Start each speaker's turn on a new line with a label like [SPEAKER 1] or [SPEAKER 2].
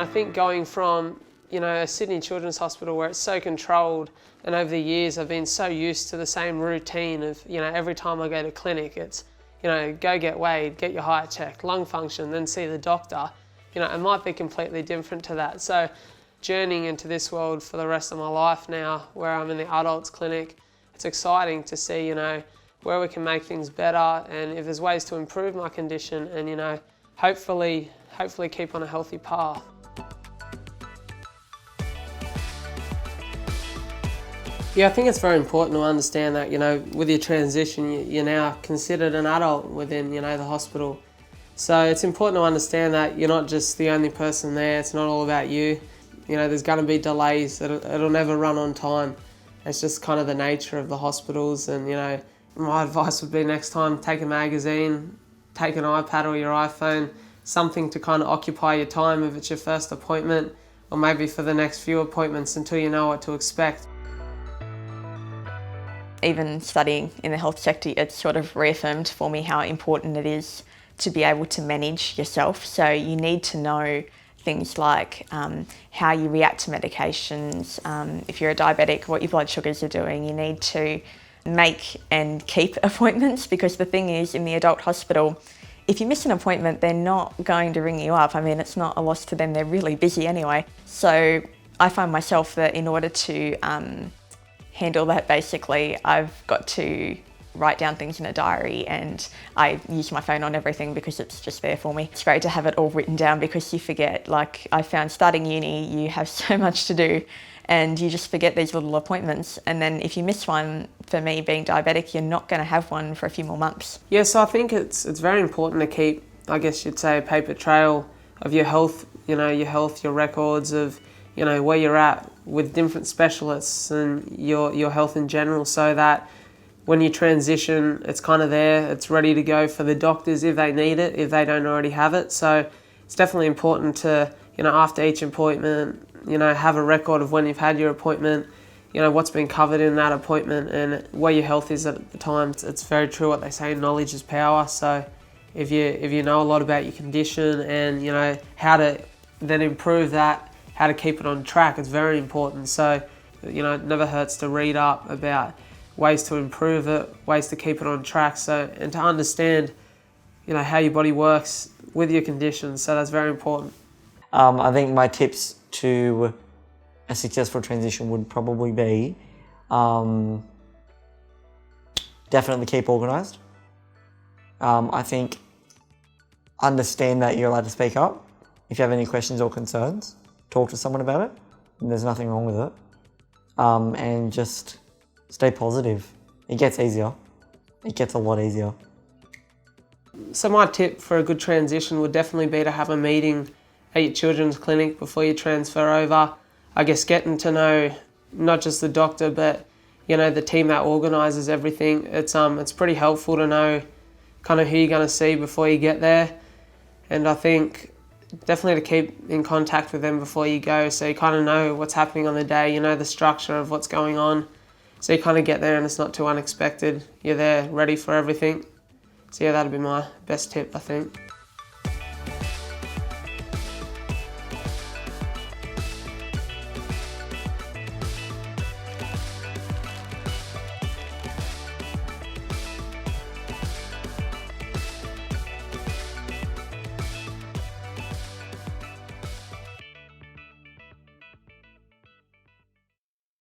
[SPEAKER 1] I think going from, a Sydney Children's Hospital where it's so controlled, and over the years I've been so used to the same routine of, every time I go to clinic it's, go get weighed, get your height checked, lung function, then see the doctor. It might be completely different to that. So journeying into this world for the rest of my life now, where I'm in the adults clinic, it's exciting to see, where we can make things better and if there's ways to improve my condition and, hopefully keep on a healthy path. Yeah, I think it's very important to understand that, with your transition, you're now considered an adult within, the hospital. So it's important to understand that you're not just the only person there, it's not all about you. There's going to be delays, it'll never run on time. It's just kind of the nature of the hospitals and, my advice would be next time, take a magazine, take an iPad or your iPhone, something to kind of occupy your time if it's your first appointment, or maybe for the next few appointments until you know what to expect.
[SPEAKER 2] Even studying in the health sector, it's sort of reaffirmed for me how important it is to be able to manage yourself. So you need to know things like how you react to medications, if you're a diabetic, what your blood sugars are doing. You need to make and keep appointments, because the thing is, in the adult hospital, if you miss an appointment, they're not going to ring you up. I mean, it's not a loss to them, they're really busy anyway. So I find myself that in order to handle that, basically, I've got to write down things in a diary, and I use my phone on everything because it's just there for me. It's great to have it all written down because you forget. Like, I found starting uni, you have so much to do and you just forget these little appointments, and then if you miss one, for me being diabetic, you're not going to have one for a few more months.
[SPEAKER 1] Yeah, so I think it's very important to keep, I guess you'd say, a paper trail of your health, your records of, where you're at with different specialists and your health in general, so that when you transition, it's kind of there, it's ready to go for the doctors if they need it, if they don't already have it. So it's definitely important to, after each appointment, have a record of when you've had your appointment, what's been covered in that appointment and where your health is at the time. It's very true what they say, knowledge is power. So if you know a lot about your condition and, how to then improve that, how to keep it on track, it's very important. So, it never hurts to read up about ways to improve it, ways to keep it on track, and to understand, how your body works with your condition. So that's very important.
[SPEAKER 3] I think my tips to a successful transition would probably be definitely keep organised. I think understand that you're allowed to speak up. If you have any questions or concerns, talk to someone about it. And there's nothing wrong with it. And just stay positive. It gets easier. It gets a lot easier.
[SPEAKER 1] So my tip for a good transition would definitely be to have a meeting at your children's clinic before you transfer over. I guess getting to know not just the doctor, but the team that organises everything. It's pretty helpful to know kind of who you're going to see before you get there. And I think definitely to keep in contact with them before you go, so you kind of know what's happening on the day, the structure of what's going on. So you kind of get there and it's not too unexpected. You're there ready for everything. So yeah, that'd be my best tip, I think.